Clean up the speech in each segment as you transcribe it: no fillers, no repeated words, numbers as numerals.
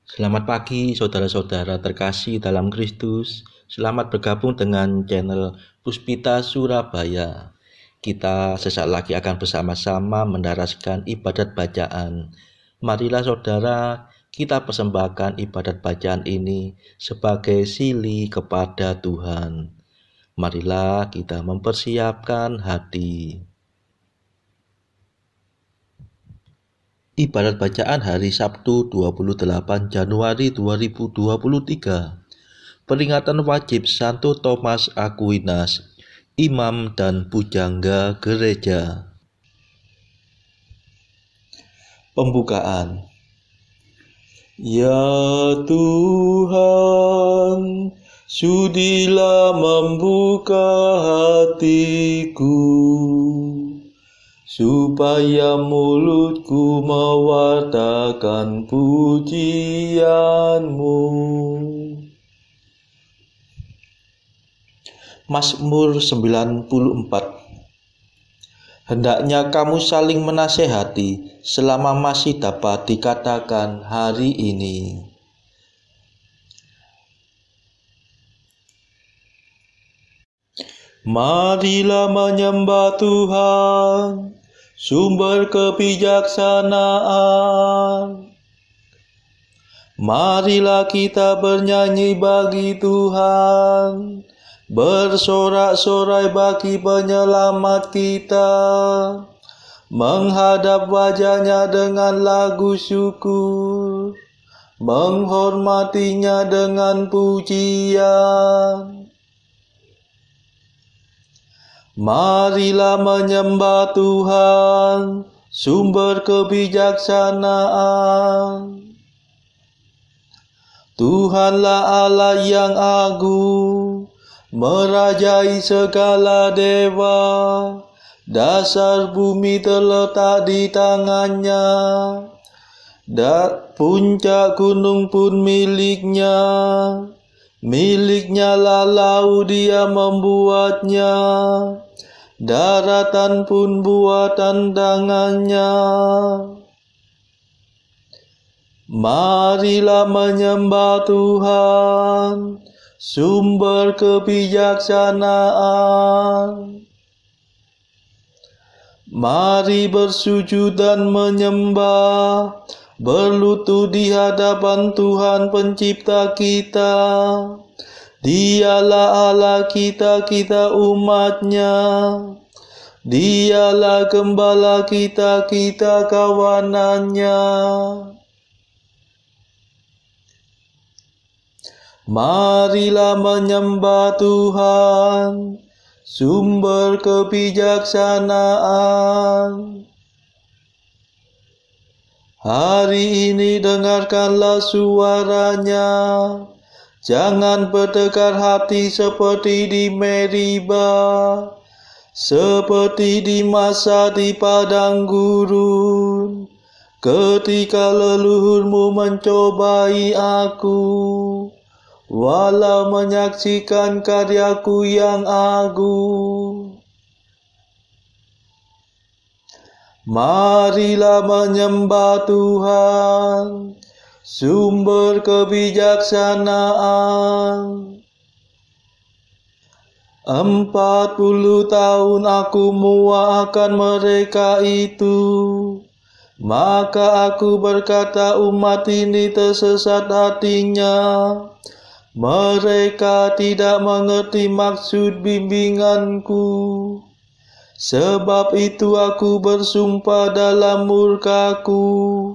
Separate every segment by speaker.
Speaker 1: Selamat pagi saudara-saudara terkasih dalam Kristus. Selamat bergabung dengan channel Puspita Surabaya. Kita sesaat lagi akan bersama-sama mendaraskan ibadat bacaan. Marilah saudara, kita persembahkan ibadat bacaan ini sebagai sili kepada Tuhan. Marilah kita mempersiapkan hati. Ibadat bacaan hari Sabtu 28 Januari 2023. Peringatan wajib Santo Thomas Aquinas, Imam dan Pujangga Gereja. Pembukaan. Ya Tuhan, sudilah membuka hatiku, supaya mulutku mewartakan pujian-Mu. Mazmur 94. Hendaknya kamu saling menasehati selama masih dapat dikatakan hari ini. Marilah menyembah Tuhan, sumber kebijaksanaan. Marilah kita bernyanyi bagi Tuhan, bersorak-sorai bagi penyelamat kita, menghadap wajahnya dengan lagu syukur, menghormatinya dengan pujian. Marilah menyembah Tuhan, sumber kebijaksanaan. Tuhanlah Allah yang agung, merajai segala dewa. Dasar bumi terletak di tangannya, puncak gunung pun miliknya. Miliknya lah laut, dia membuatnya, daratan pun buatan tangannya. Marilah menyembah Tuhan, sumber kebijaksanaan. Mari bersujud dan menyembah, berlutut di hadapan Tuhan pencipta kita. Dialah Allah kita, kita umatnya. Dialah gembala kita, kita kawanannya. Marilah menyembah Tuhan, sumber kebijaksanaan. Hari ini dengarkanlah suaranya, jangan bertekar hati seperti di Meriba, seperti di masa di padang gurun, ketika leluhurmu mencobai aku, walau menyaksikan karyaku yang agung. Marilah menyembah Tuhan, sumber kebijaksanaan. 40 tahun aku muakkan mereka itu, maka aku berkata umat ini tersesat hatinya. Mereka tidak mengerti maksud bimbinganku. Sebab itu aku bersumpah dalam murkaku,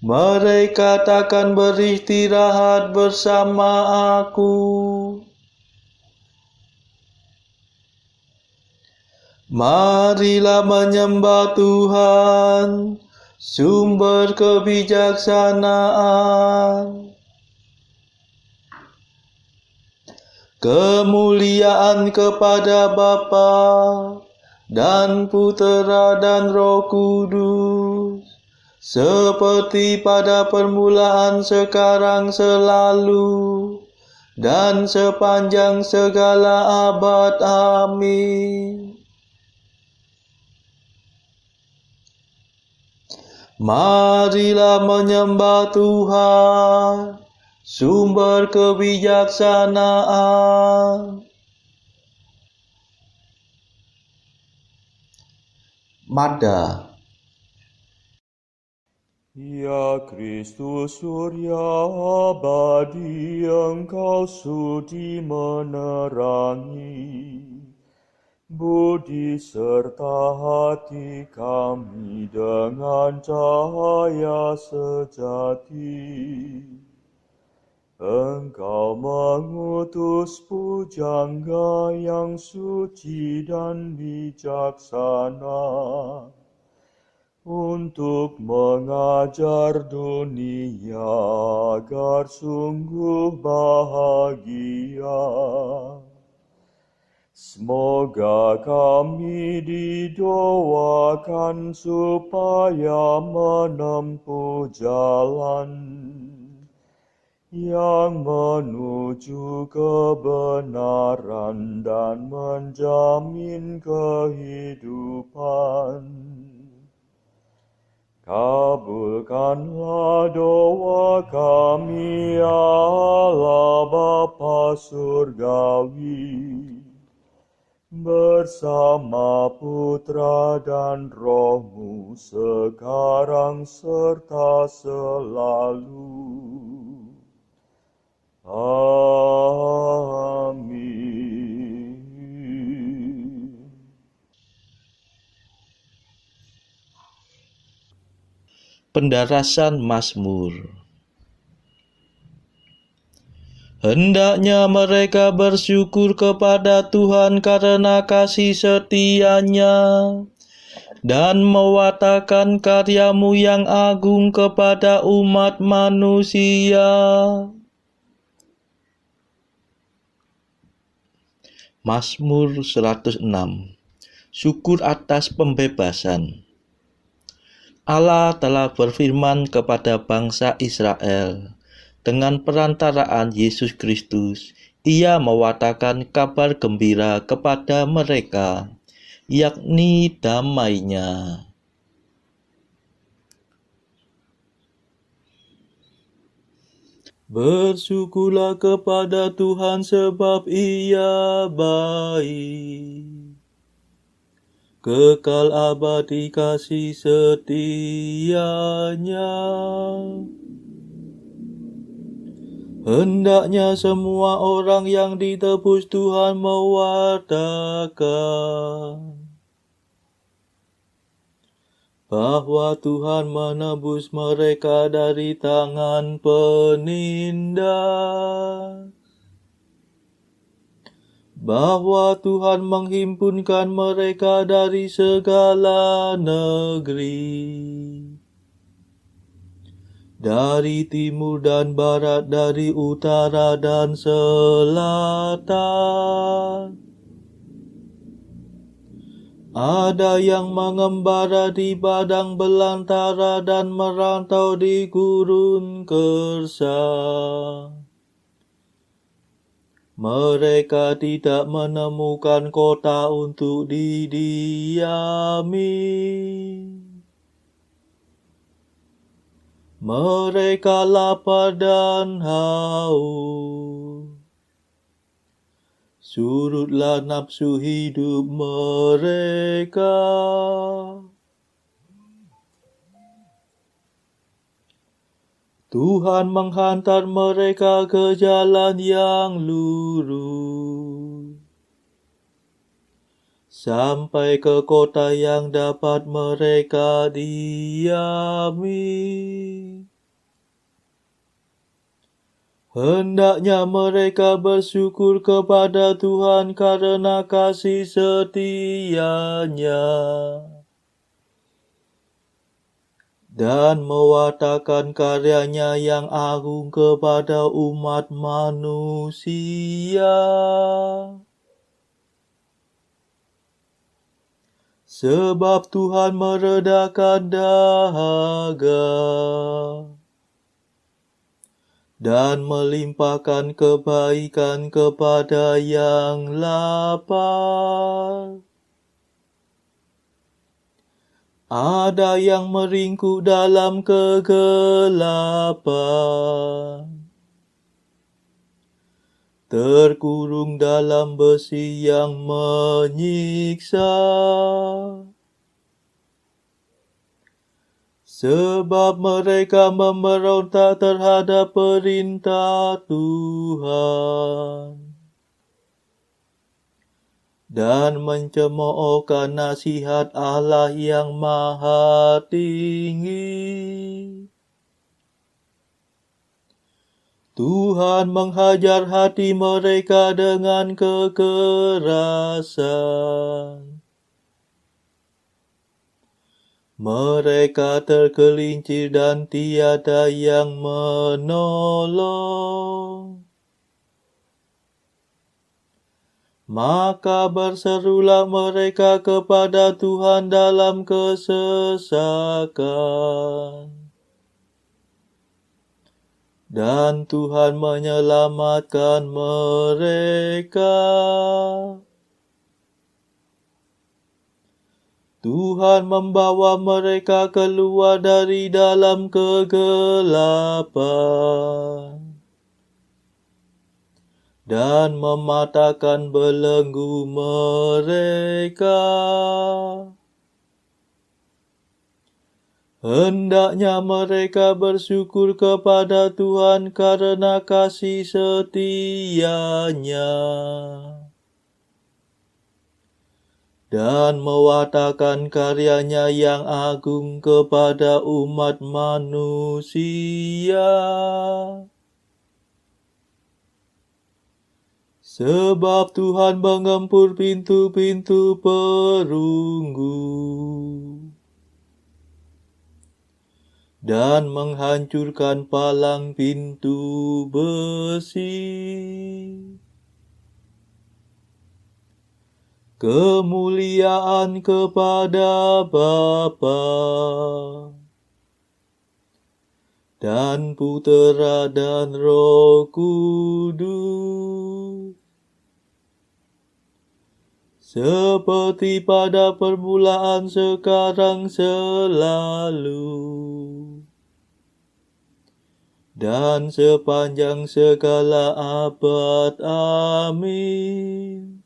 Speaker 1: mereka takkan beristirahat bersama aku. Marilah menyembah Tuhan, sumber kebijaksanaan. Kemuliaan kepada Bapa dan Putera dan Roh Kudus, seperti pada permulaan, sekarang, selalu, dan sepanjang segala abad. Amin. Marilah menyembah Tuhan, sumber kebijaksanaan. Mada.
Speaker 2: Ya Kristus Surya abadi, Engkau sudi menerangi budi serta hati kami dengan cahaya sejati. Engkau mengutus pujangga yang suci dan bijaksana untuk mengajar dunia agar sungguh bahagia. Semoga kami didoakan supaya menempuh jalan yang menuju kebenaran dan menjamin kehidupan. Kabulkanlah doa kami, Allah Bapa Surgawi, bersama Putra dan Roh-Mu sekarang serta selalu. Amin.
Speaker 1: Pendarasan Mazmur. Hendaknya mereka bersyukur kepada Tuhan karena kasih setia-Nya, dan mewatakan karya-Mu yang agung kepada umat manusia. Mazmur 106. Syukur atas pembebasan. Allah telah berfirman kepada bangsa Israel. Dengan perantaraan Yesus Kristus, Ia mewatakan kabar gembira kepada mereka, yakni damai-Nya. Bersyukurlah kepada Tuhan sebab Ia baik. Kekal abadi kasih setia-Nya. Hendaknya semua orang yang ditebus Tuhan mewatakan bahwa Tuhan menebus mereka dari tangan penindas, bahwa Tuhan menghimpunkan mereka dari segala negeri, dari timur dan barat, dari utara dan selatan. Ada yang mengembara di padang belantara dan merantau di gurun gersang. Mereka tidak menemukan kota untuk didiami. Mereka lapar dan haus. Surutlah nafsu hidup mereka. Tuhan menghantar mereka ke jalan yang lurus, sampai ke kota yang dapat mereka diami. Hendaknya mereka bersyukur kepada Tuhan karena kasih setia-Nya, dan mewatakan karya-Nya yang agung kepada umat manusia. Sebab Tuhan meredakan dahaga dan melimpahkan kebaikan kepada yang lapar. Ada yang meringkuk dalam kegelapan, terkurung dalam besi yang menyiksa. Sebab mereka memberontak terhadap perintah Tuhan dan mencemoohkan nasihat Allah yang Maha Tinggi. Tuhan menghajar hati mereka dengan kekerasan. Mereka tergelincir dan tiada yang menolong. Maka berserulah mereka kepada Tuhan dalam kesesakan. Dan Tuhan menyelamatkan mereka. Tuhan membawa mereka keluar dari dalam kegelapan dan mematahkan belenggu mereka. Hendaknya mereka bersyukur kepada Tuhan karena kasih setia-Nya dan mewartakan karya-Nya yang agung kepada umat manusia. Sebab Tuhan menggempur pintu-pintu perunggu dan menghancurkan palang pintu besi. Kemuliaan kepada Bapa dan Putera dan Roh Kudus, seperti pada permulaan, sekarang, selalu, dan sepanjang segala abad. Amin.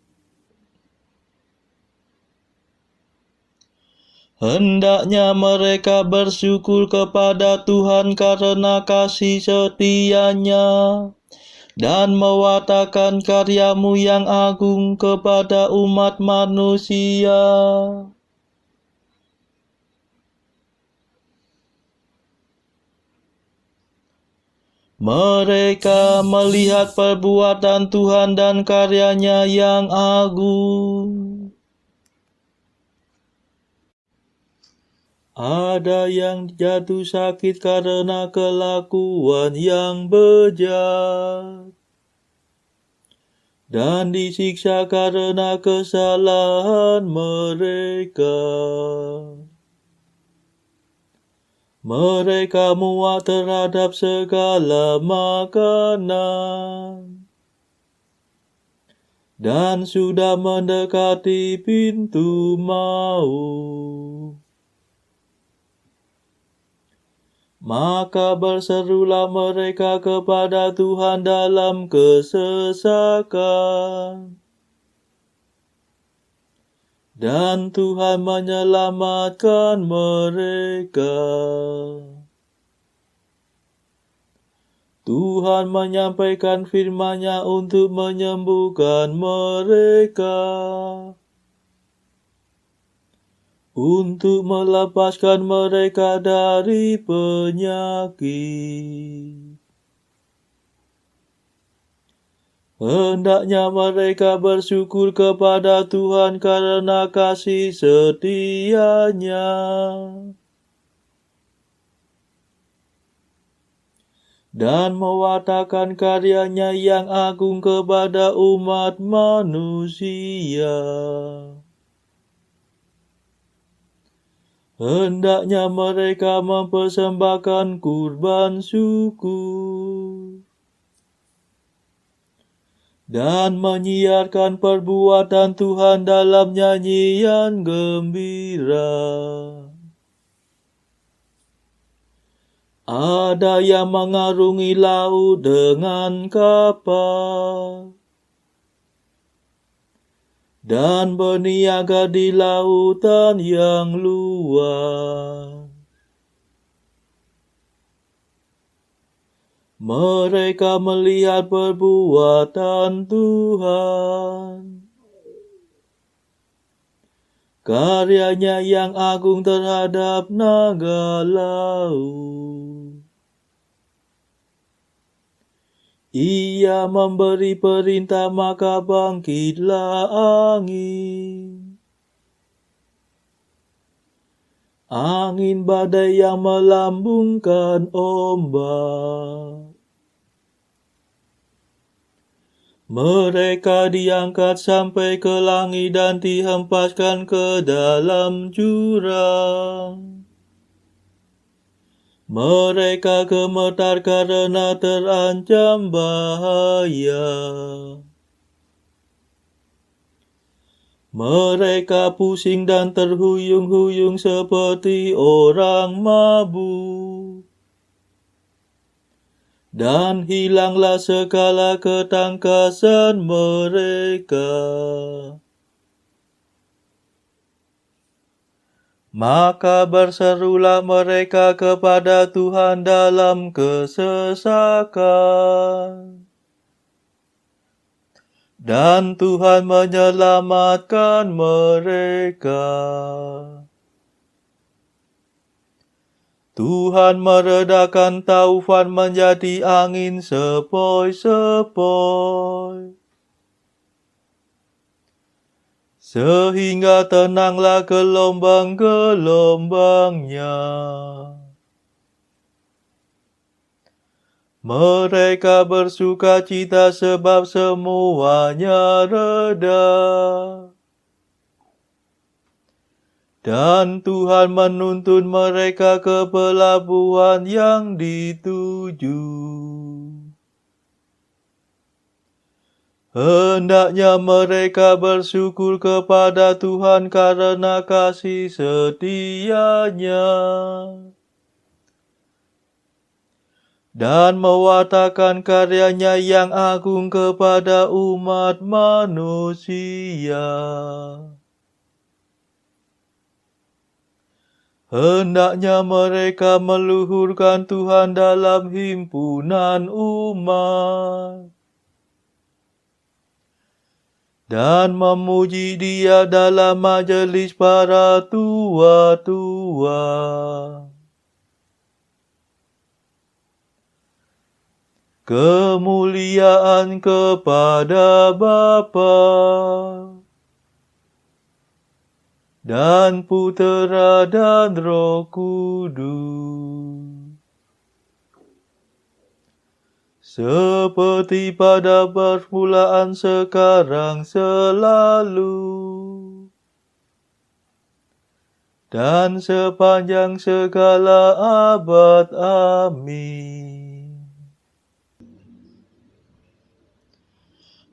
Speaker 1: Hendaknya mereka bersyukur kepada Tuhan karena kasih setia-Nya dan mewartakan karya-Mu yang agung kepada umat manusia. Mereka melihat perbuatan Tuhan dan karya-Nya yang agung. Ada yang jatuh sakit karena kelakuan yang bejat dan disiksa karena kesalahan mereka. Mereka muak terhadap segala makanan dan sudah mendekati pintu maut. Maka berserulah mereka kepada Tuhan dalam kesesakan, dan Tuhan menyelamatkan mereka. Tuhan menyampaikan firman-Nya untuk menyembuhkan mereka, untuk melepaskan mereka dari penyakit. Hendaknya mereka bersyukur kepada Tuhan karena kasih setia-Nya dan mewartakan karya-Nya yang agung kepada umat manusia. Hendaknya mereka mempersembahkan kurban syukur dan menyiarkan perbuatan Tuhan dalam nyanyian gembira. Ada yang mengarungi laut dengan kapal dan berniaga di lautan yang luas. Mereka melihat perbuatan Tuhan, karyanya yang agung terhadap naga laut. Ia memberi perintah, maka bangkitlah angin. Angin badai yang melambungkan ombak. Mereka diangkat sampai ke langit dan dihempaskan ke dalam jurang. Mereka gemetar karena terancam bahaya. Mereka pusing dan terhuyung-huyung seperti orang mabuk. Dan hilanglah segala ketangkasan mereka. Maka berserulah mereka kepada Tuhan dalam kesesakan. Dan Tuhan menyelamatkan mereka. Tuhan meredakan taufan menjadi angin sepoi-sepoi, sehingga tenanglah gelombang-gelombangnya. Mereka bersuka cita sebab semuanya reda. Dan Tuhan menuntun mereka ke pelabuhan yang dituju. Hendaknya mereka bersyukur kepada Tuhan karena kasih setia-Nya, dan mewartakan karya-Nya yang agung kepada umat manusia. Hendaknya mereka meluhurkan Tuhan dalam himpunan umat, dan memuji Dia dalam majelis para tua-tua. Kemuliaan kepada Bapa dan Putera dan Roh Kudus, seperti pada permulaan, sekarang, selalu, dan sepanjang segala abad. Amin.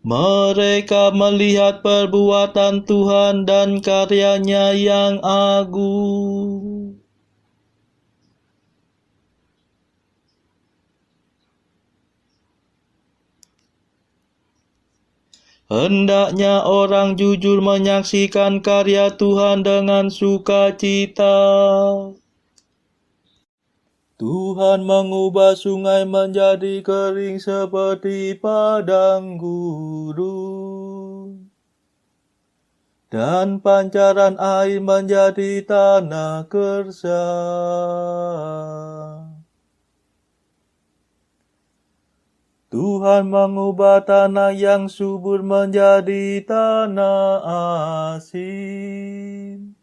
Speaker 1: Mereka melihat perbuatan Tuhan dan karya-Nya yang agung. Hendaknya orang jujur menyaksikan karya Tuhan dengan sukacita. Tuhan mengubah sungai menjadi kering seperti padang gurun, dan pancaran air menjadi tanah gersang. Tuhan mengubah tanah yang subur menjadi tanah asin,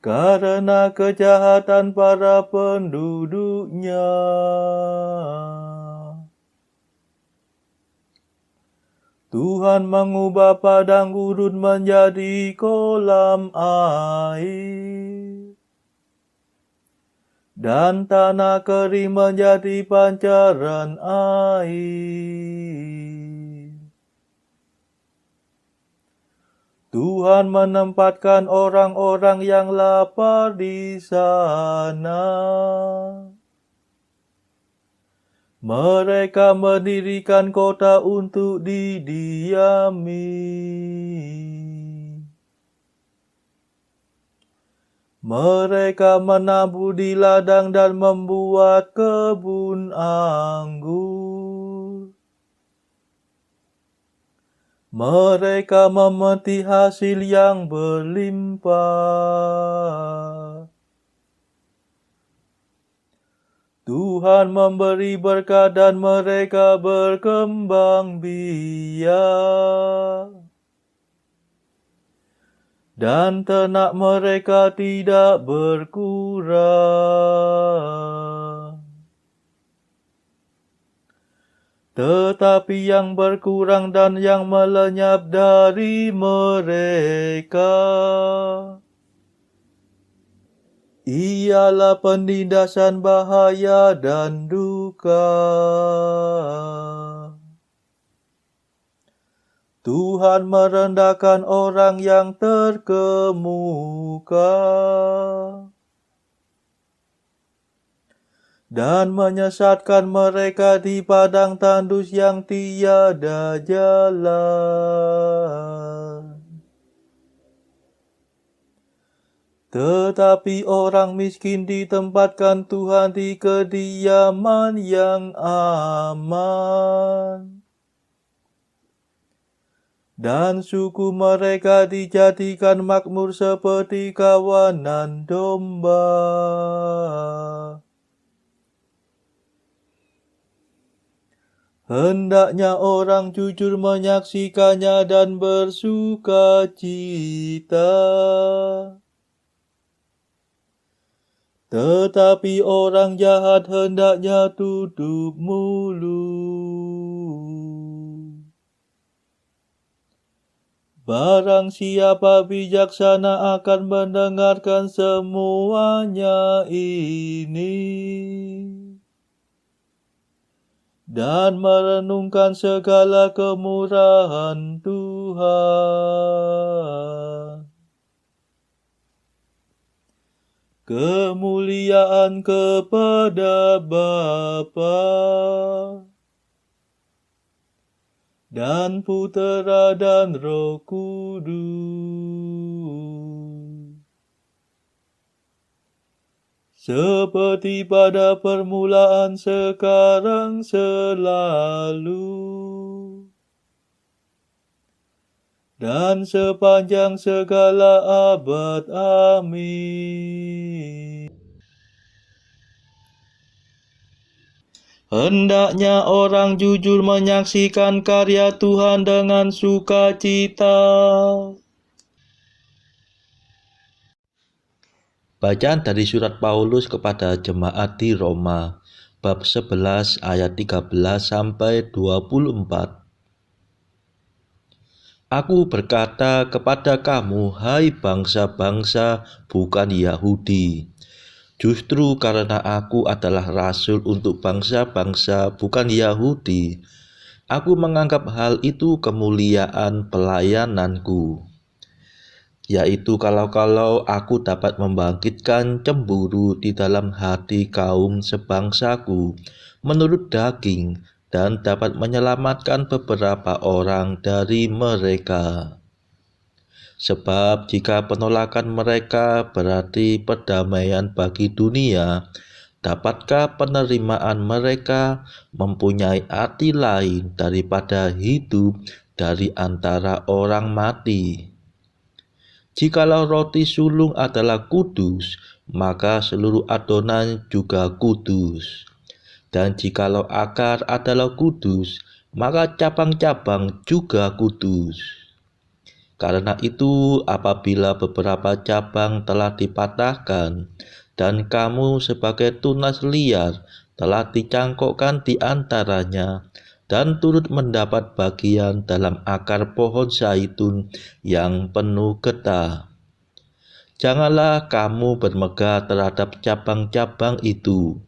Speaker 1: karena kejahatan para penduduknya. Tuhan mengubah padang gurun menjadi kolam air, dan tanah kering menjadi pancaran air.
Speaker 2: Tuhan menempatkan orang-orang yang lapar di sana. Mereka mendirikan kota untuk didiami. Mereka menabur di ladang dan membuat kebun anggur. Mereka memetik hasil yang berlimpah. Tuhan memberi berkat dan mereka berkembang biak. Dan ternak mereka tidak berkurang. Tetapi yang berkurang dan yang melenyap dari mereka ialah penindasan, bahaya, dan duka. Tuhan merendahkan orang yang terkemuka dan menyesatkan mereka di padang tandus yang tiada jalan. Tetapi orang miskin ditempatkan Tuhan di kediaman yang aman. Dan suku mereka dijadikan makmur seperti kawanan domba. Hendaknya orang jujur menyaksikannya dan bersuka cita. Tetapi orang jahat hendaknya tutup mulut. Barang siapa bijaksana akan mendengarkan semuanya ini dan merenungkan segala kemurahan Tuhan. Kemuliaan kepada Bapa dan Putera dan Roh Kudus, seperti pada permulaan, sekarang, selalu, dan sepanjang segala abad. Amin. Hendaknya orang jujur menyaksikan karya Tuhan dengan sukacita.
Speaker 1: Bacaan dari surat Paulus kepada jemaat di Roma, bab 11 ayat 13 sampai 24. Aku berkata kepada kamu, hai bangsa-bangsa bukan Yahudi, justru karena aku adalah rasul untuk bangsa-bangsa bukan Yahudi, aku menganggap hal itu kemuliaan pelayananku. Yaitu kalau aku dapat membangkitkan cemburu di dalam hati kaum sebangsaku menurut daging dan dapat menyelamatkan beberapa orang dari mereka. Sebab jika penolakan mereka berarti perdamaian bagi dunia, dapatkah penerimaan mereka mempunyai arti lain daripada hidup dari antara orang mati? Jikalau roti sulung adalah kudus, maka seluruh adonan juga kudus. Dan jikalau akar adalah kudus, maka cabang-cabang juga kudus. Karena itu, apabila beberapa cabang telah dipatahkan, dan kamu sebagai tunas liar telah dicangkokkan di antaranya, dan turut mendapat bagian dalam akar pohon zaitun yang penuh getah. Janganlah kamu bermegah terhadap cabang-cabang itu.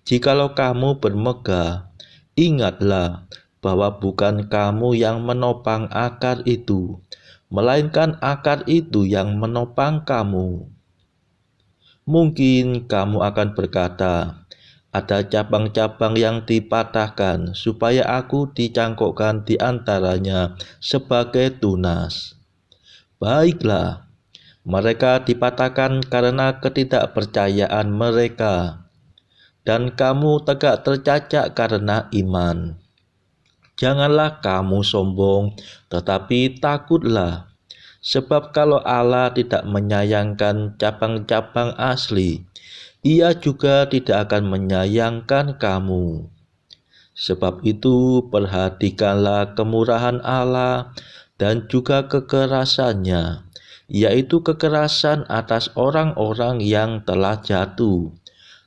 Speaker 1: Jikalau kamu bermegah, ingatlah bahwa bukan kamu yang menopang akar itu, melainkan akar itu yang menopang kamu. Mungkin kamu akan berkata, ada cabang-cabang yang dipatahkan supaya aku dicangkokkan di antaranya sebagai tunas. Baiklah, mereka dipatahkan karena ketidakpercayaan mereka, dan kamu tegak tercacak karena iman. Janganlah kamu sombong, tetapi takutlah. Sebab kalau Allah tidak menyayangkan cabang-cabang asli, Ia juga tidak akan menyayangkan kamu. Sebab itu perhatikanlah kemurahan Allah dan juga kekerasannya, yaitu kekerasan atas orang-orang yang telah jatuh,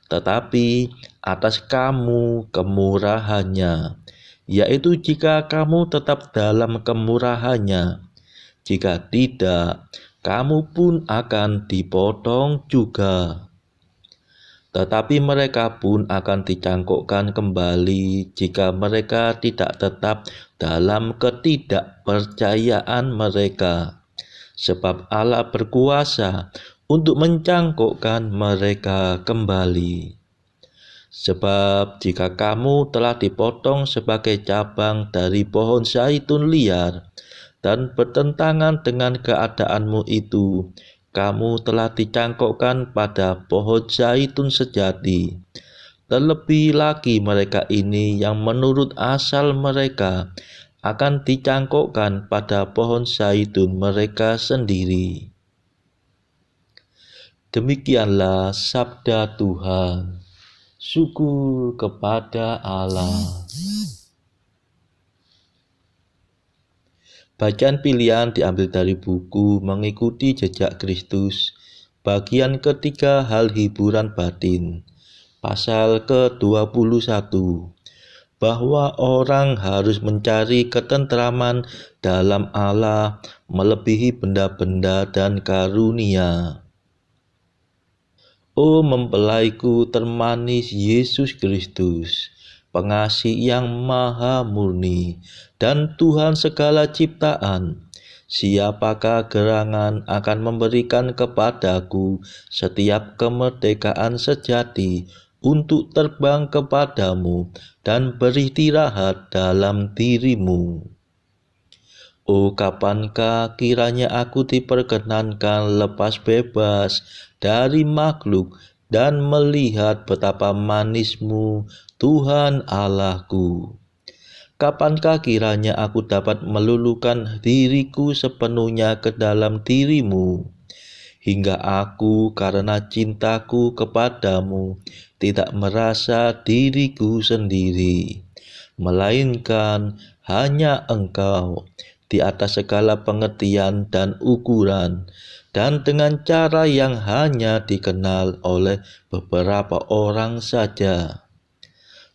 Speaker 1: tetapi atas kamu kemurahannya, yaitu jika kamu tetap dalam kemurahannya. Jika tidak, kamu pun akan dipotong juga. Tetapi mereka pun akan dicangkokkan kembali jika mereka tidak tetap dalam ketidakpercayaan mereka. Sebab Allah berkuasa untuk mencangkokkan mereka kembali. Sebab jika kamu telah dipotong sebagai cabang dari pohon zaitun liar, dan bertentangan dengan keadaanmu itu, kamu telah dicangkokkan pada pohon zaitun sejati. Terlebih lagi mereka ini yang menurut asal mereka akan dicangkokkan pada pohon zaitun mereka sendiri. Demikianlah sabda Tuhan. Syukur kepada Allah. Bacaan pilihan diambil dari buku Mengikuti Jejak Kristus, bagian ketiga, hal hiburan batin, pasal ke-21, bahwa orang harus mencari ketentraman dalam Allah melebihi benda-benda dan karunia. Oh mempelaiku termanis Yesus Kristus, pengasih yang maha murni, dan Tuhan segala ciptaan, siapakah gerangan akan memberikan kepadaku setiap kemerdekaan sejati untuk terbang kepadamu dan beristirahat dalam dirimu. Oh, kapankah kiranya aku diperkenankan lepas bebas dari makhluk dan melihat betapa manismu, Tuhan Allahku. Kapankah kiranya aku dapat meluluhkan diriku sepenuhnya ke dalam dirimu, hingga aku karena cintaku kepadamu tidak merasa diriku sendiri, melainkan hanya Engkau, di atas segala pengertian dan ukuran, dan dengan cara yang hanya dikenal oleh beberapa orang saja.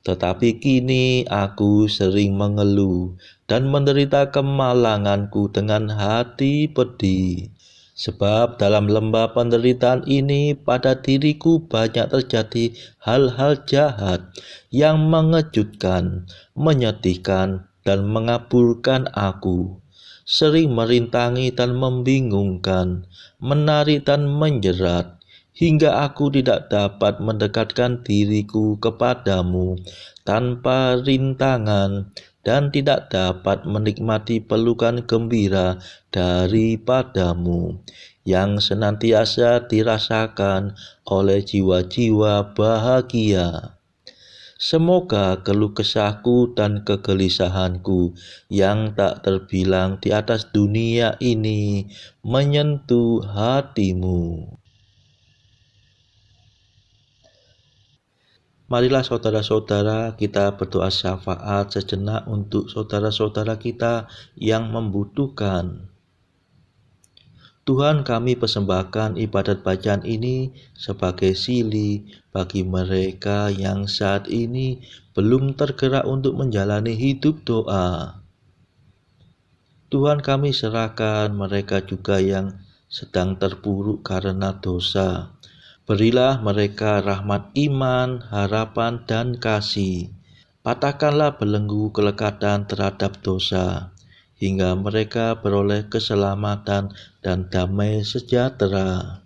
Speaker 1: Tetapi kini aku sering mengeluh dan menderita kemalanganku dengan hati pedih. Sebab dalam lembah penderitaan ini pada diriku banyak terjadi hal-hal jahat yang mengejutkan, menyedihkan, dan mengaburkan aku. Sering merintangi dan membingungkan, menarik dan menjerat, hingga aku tidak dapat mendekatkan diriku kepadamu tanpa rintangan, dan tidak dapat menikmati pelukan gembira daripadamu, yang senantiasa dirasakan oleh jiwa-jiwa bahagia. Semoga keluh kesahku dan kegelisahanku yang tak terbilang di atas dunia ini menyentuh hatimu. Marilah saudara-saudara kita berdoa syafaat sejenak untuk saudara-saudara kita yang membutuhkan. Tuhan, kami persembahkan ibadat bacaan ini sebagai sili bagi mereka yang saat ini belum tergerak untuk menjalani hidup doa. Tuhan, kami serahkan mereka juga yang sedang terpuruk karena dosa. Berilah mereka rahmat iman, harapan, dan kasih. Patahkanlah belenggu kelekatan terhadap dosa, hingga mereka beroleh keselamatan dan damai sejahtera.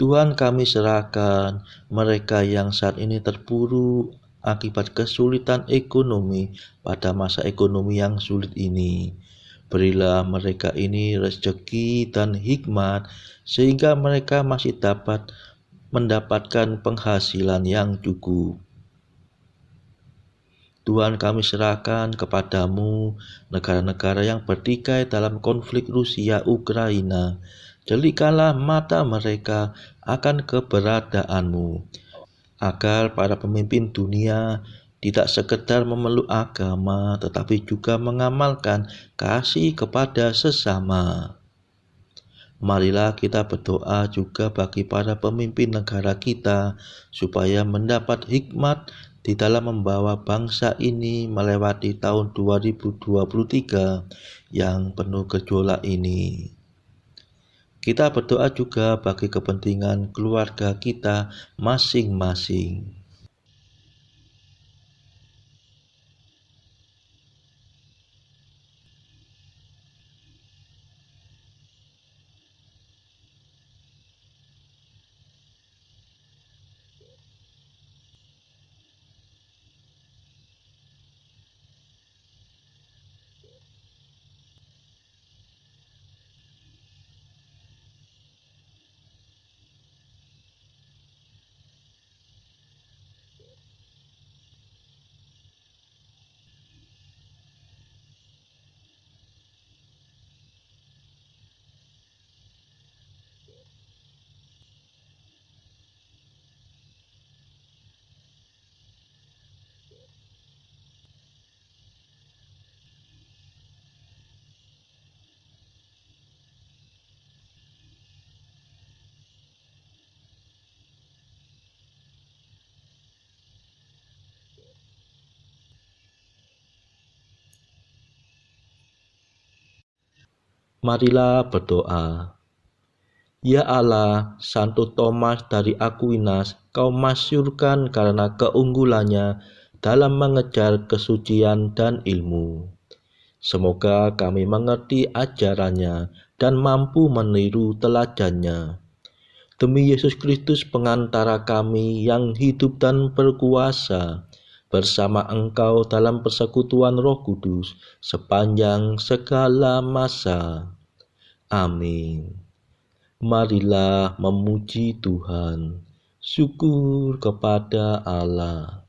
Speaker 1: Tuhan, kami serahkan mereka yang saat ini terpuruk akibat kesulitan ekonomi pada masa ekonomi yang sulit ini. Berilah mereka ini rezeki dan hikmat sehingga mereka masih dapat mendapatkan penghasilan yang cukup. Tuhan, kami serahkan kepadamu negara-negara yang bertikai dalam konflik Rusia-Ukraina. Jelikanlah mata mereka akan keberadaanmu, agar para pemimpin dunia tidak sekedar memeluk agama, tetapi juga mengamalkan kasih kepada sesama. Marilah kita berdoa juga bagi para pemimpin negara kita, supaya mendapat hikmat di dalam membawa bangsa ini melewati tahun 2023 yang penuh gejolak ini. Kita berdoa juga bagi kepentingan keluarga kita masing-masing. Marilah berdoa. Ya Allah, Santo Thomas dari Aquinas, Kau masyhurkan karena keunggulannya dalam mengejar kesucian dan ilmu. Semoga kami mengerti ajarannya dan mampu meniru teladannya. Demi Yesus Kristus pengantara kami yang hidup dan berkuasa, bersama Engkau dalam persekutuan Roh Kudus sepanjang segala masa. Amin. Marilah memuji Tuhan. Syukur kepada Allah.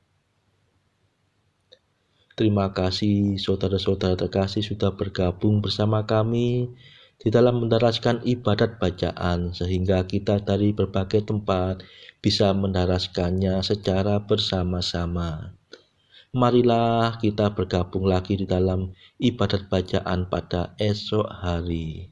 Speaker 1: Terima kasih saudara-saudara terkasih sudah bergabung bersama kami di dalam mendaraskan ibadat bacaan, sehingga kita dari berbagai tempat bisa mendaraskannya secara bersama-sama. Marilah kita bergabung lagi di dalam ibadat bacaan pada esok hari.